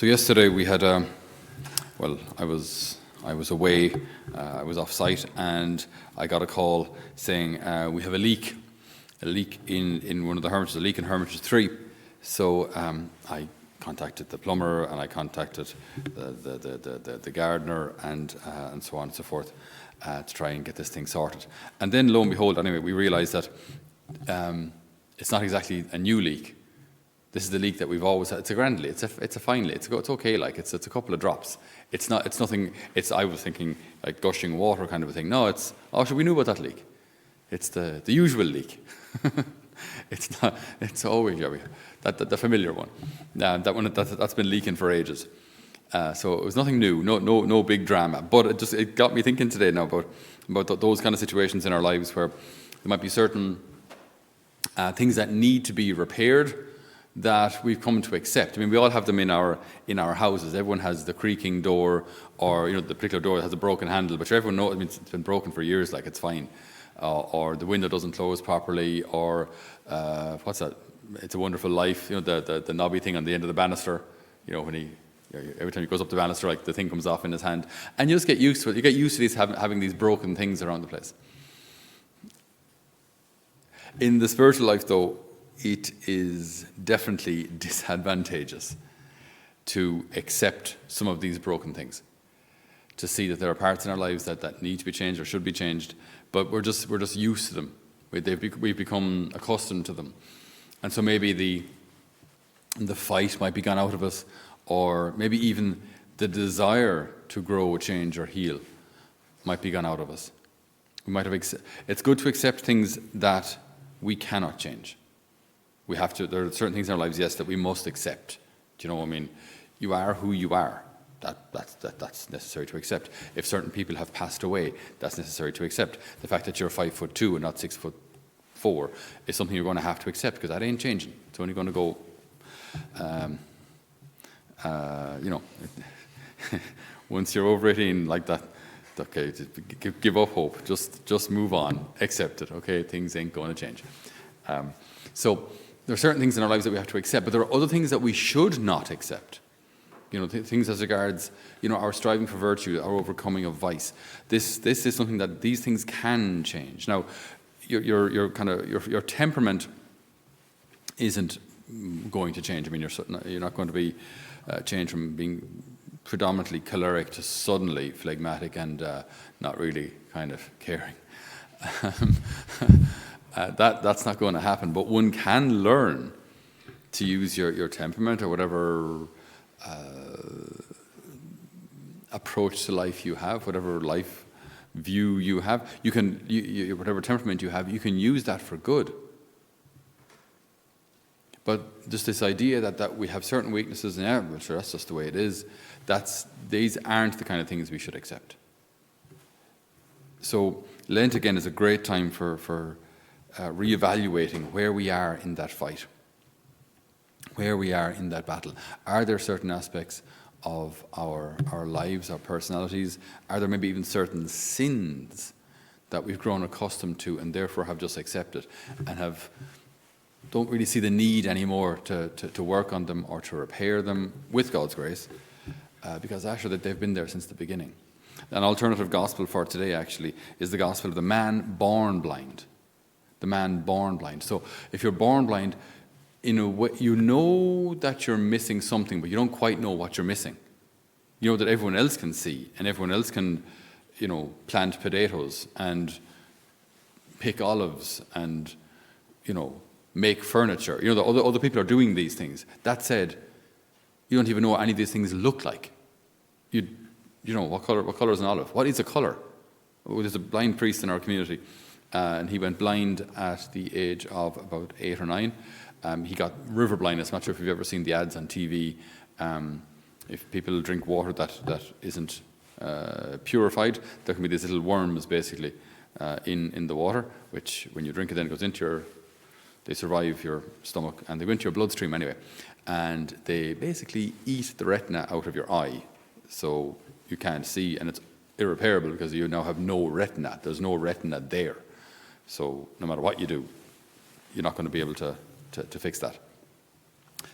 So yesterday we had I was away, I was off site, and I got a call saying we have a leak in one of the Hermitages, a leak in Hermitage 3. So I contacted the plumber and I contacted the gardener and so on and so forth to try and get this thing sorted. And then lo and behold, anyway, we realised that it's not exactly a new leak. This is the leak that we've always had. It's a grand leak. It's a fine leak. It's okay. Like it's a couple of drops. It's not. It's nothing. I was thinking like gushing water kind of a thing. No, so we knew about that leak. It's the usual leak. It's not. It's always the familiar one. That one that's been leaking for ages. So it was nothing new. No big drama. But it got me thinking today now about those kind of situations in our lives where there might be certain things that need to be repaired, that we've come to accept. I mean, we all have them in our houses. Everyone has the creaking door, or the particular door that has a broken handle, but everyone knows. I mean, it's been broken for years, like it's fine. Or the window doesn't close properly, or what's that? It's a Wonderful Life. The knobby thing on the end of the banister. When every time he goes up the banister, like the thing comes off in his hand, and you just get used to it. You get used to having these broken things around the place. In the spiritual life, though, it is definitely disadvantageous to accept some of these broken things, to see that there are parts in our lives that need to be changed or should be changed, but we're just used to them. We've become accustomed to them, and so maybe the fight might be gone out of us, or maybe even the desire to grow, change, or heal might be gone out of us. We might have. It's good to accept things that we cannot change. We have to. There are certain things in our lives, yes, that we must accept. Do you know what I mean? You are who you are. That's necessary to accept. If certain people have passed away, that's necessary to accept. The fact that you're 5'2" and not 6'4" is something you're going to have to accept, because that ain't changing. It's only going to go. Once you're over 18 like that, okay, give up hope. Just move on. Accept it. Okay, things ain't going to change. So there are certain things in our lives that we have to accept, but there are other things that we should not accept. Things as regards, our striving for virtue, our overcoming of vice. This is something that these things can change. Now, your temperament isn't going to change. I mean, you're not going to be changed from being predominantly choleric to suddenly phlegmatic and not really kind of caring. That's not going to happen, but one can learn to use your temperament or whatever approach to life you have, whatever life view you have. Whatever temperament you have, you can use that for good. But just this idea that we have certain weaknesses, and well, sure, that's just the way it is. These aren't the kind of things we should accept. So Lent again is a great time for reevaluating where we are in that fight, where we are in that battle. Are there certain aspects of our lives, our personalities? Are there maybe even certain sins that we've grown accustomed to and therefore have just accepted and don't really see the need anymore to work on them or to repair them with God's grace, because actually that they've been there since the beginning. An alternative gospel for today actually is the gospel of the man born blind. The man born blind. So if you're born blind, in a way, you know that you're missing something, but you don't quite know what you're missing. You know that everyone else can see, and everyone else can, plant potatoes and pick olives and, make furniture. The other people are doing these things. That said, you don't even know what any of these things look like. What color is an olive? What is a color? There's a blind priest in our community, and he went blind at the age of about 8 or 9. He got river blindness. I'm not sure if you've ever seen the ads on TV. If people drink water that isn't purified, there can be these little worms basically in the water, which when you drink it then it goes into they survive your stomach and they go into your bloodstream anyway. And they basically eat the retina out of your eye. So you can't see, and it's irreparable because you now have no retina. There's no retina there. So no matter what you do, you're not going to be able to fix that.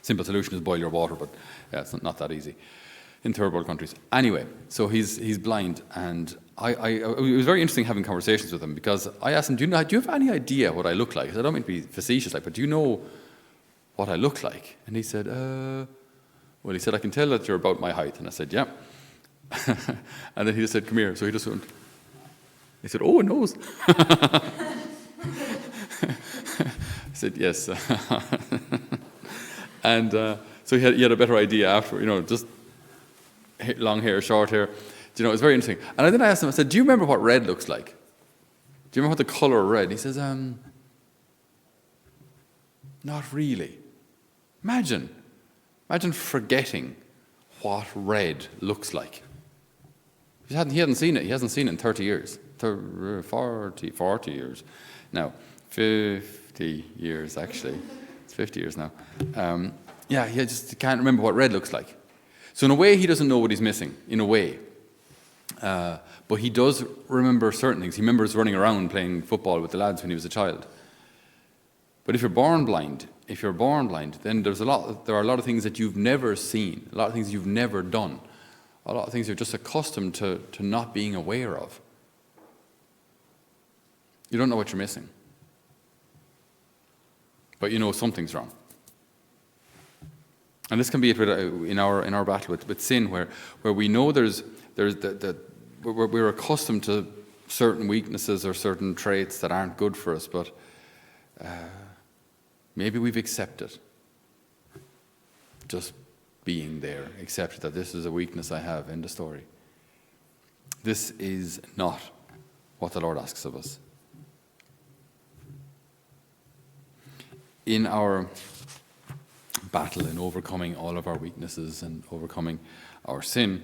Simple solution is boil your water, but yeah, it's not that easy in third world countries. Anyway, so he's blind, and it was very interesting having conversations with him, because I asked him, do you have any idea what I look like? I said, I don't mean to be facetious, but do you know what I look like? And he said, well, he said, I can tell that you're about my height. And I said, yeah. And then he just said, come here. So he just went, he said, oh, a nose. I said, yes. And so he had a better idea after, just long hair, short hair. It was very interesting. And then I asked him, I said, do you remember what red looks like? Do you remember what the color of red? And he says, not really. Imagine forgetting what red looks like. He hadn't seen it. He hasn't seen it in 30 years. 40 years. Now, 50 years, actually. It's 50 years now. He just can't remember what red looks like. So in a way, he doesn't know what he's missing, in a way. But he does remember certain things. He remembers running around playing football with the lads when he was a child. But if you're born blind, then there are a lot of things that you've never seen, a lot of things you've never done, a lot of things you're just accustomed to not being aware of. You don't know what you're missing, but you know something's wrong. And this can be it in our battle with sin, where we know we're accustomed to certain weaknesses or certain traits that aren't good for us, but maybe we've accepted just being there, accepted that this is a weakness I have. End of story. This is not what the Lord asks of us. In our battle in overcoming all of our weaknesses and overcoming our sin,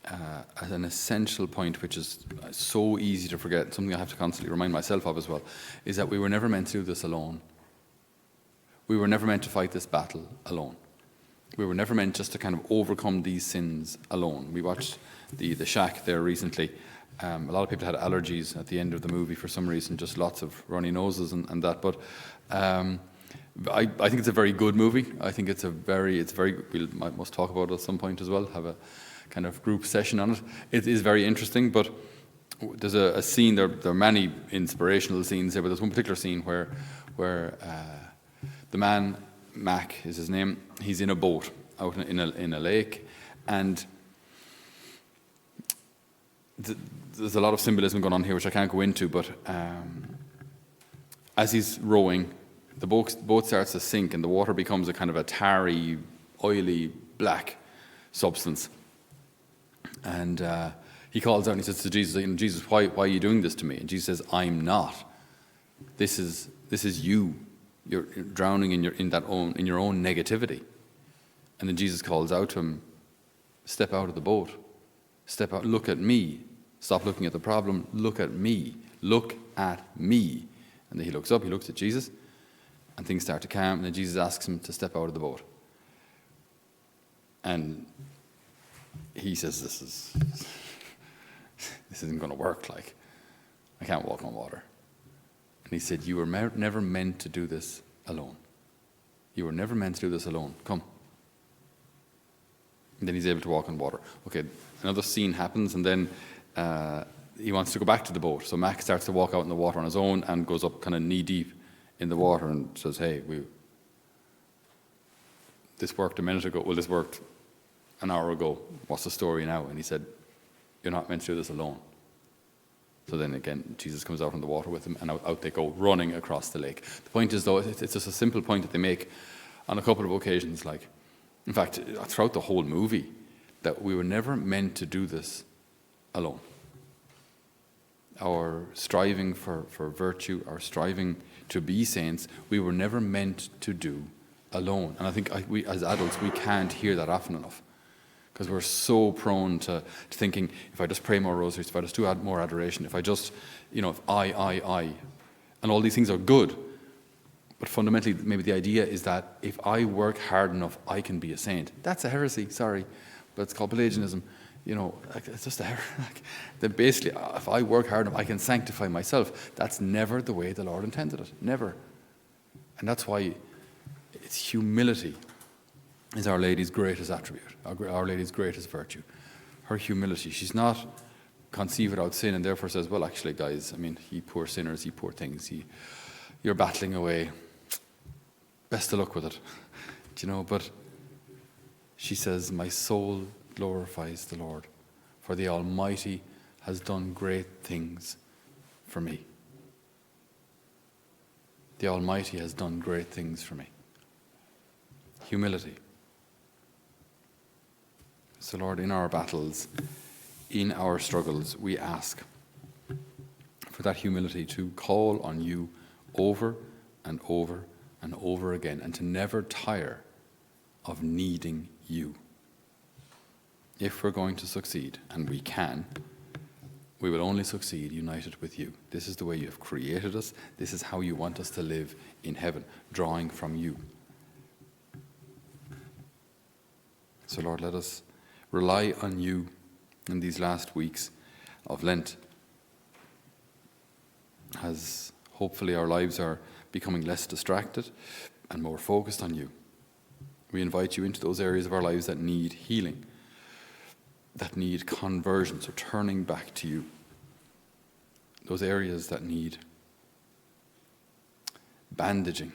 an essential point, which is so easy to forget, something I have to constantly remind myself of as well, is that we were never meant to do this alone. We were never meant to fight this battle alone. We were never meant just to kind of overcome these sins alone. We watched the Shack there recently. A lot of people had allergies at the end of the movie for some reason, just lots of runny noses and that. But I think it's a very good movie. I think it's very. We must talk about it at some point as well. Have a kind of group session on it. It is very interesting, but there's a scene. There are many inspirational scenes there, but there's one particular scene where the man, Mac is his name, he's in a boat out in a lake, and there's a lot of symbolism going on here which I can't go into, but as he's rowing, the boat starts to sink and the water becomes a kind of a tarry, oily, black substance. And he calls out and he says to Jesus, Jesus, why are you doing this to me? And Jesus says, I'm not. This is you. You're drowning in your own negativity. And then Jesus calls out to him, step out of the boat. Step out, look at me. Stop looking at the problem, look at me. Look at me. And then he looks up, he looks at Jesus, and things start to calm, and then Jesus asks him to step out of the boat. And he says, this isn't going to work, like, I can't walk on water. And he said, you were never meant to do this alone. You were never meant to do this alone. Come. And then he's able to walk on water. Okay, another scene happens, and then he wants to go back to the boat. So Mac starts to walk out in the water on his own and goes up kind of knee-deep in the water and says, hey, this worked a minute ago. Well, this worked an hour ago. What's the story now? And he said, you're not meant to do this alone. So then again, Jesus comes out on the water with him, and out they go, running across the lake. The point is, though, it's just a simple point that they make on a couple of occasions, like, in fact, throughout the whole movie, that we were never meant to do this alone. Our striving for virtue, our striving to be saints, we were never meant to do alone. And I think we, as adults, we can't hear that often enough, because we're so prone to thinking, if I just pray more rosaries, if I just do more adoration, if I just, if I, and all these things are good. But fundamentally, maybe the idea is that if I work hard enough, I can be a saint. That's a heresy, sorry, but it's called Pelagianism. It's just a heresy. That basically, if I work hard enough, I can sanctify myself. That's never the way the Lord intended it, never. And that's why it's humility is Our Lady's greatest attribute, Our Lady's greatest virtue. Her humility. She's not conceived without sin and therefore says, well, actually, guys, I mean, ye poor sinners, ye poor things, you're battling away. Best of luck with it. Do you know, but she says, my soul glorifies the Lord, for the Almighty has done great things for me. The Almighty has done great things for me. Humility. So, Lord, in our battles, in our struggles, we ask for that humility to call on you over and over and over again, and to never tire of needing you. If we're going to succeed, and we can, we will only succeed united with you. This is the way you have created us. This is how you want us to live in heaven, drawing from you. So, Lord, let us rely on you in these last weeks of Lent, as hopefully our lives are becoming less distracted and more focused on you. We invite you into those areas of our lives that need healing, that need conversion, so turning back to you. Those areas that need bandaging.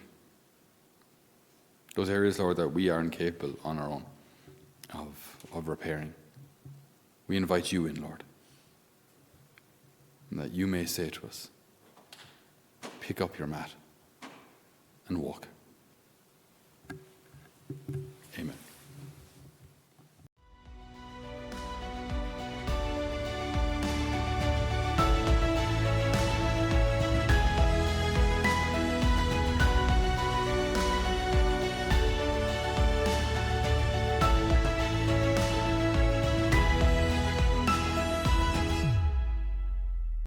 Those areas, Lord, that we are incapable on our own of repairing. We invite you in, Lord, and that you may say to us, pick up your mat and walk.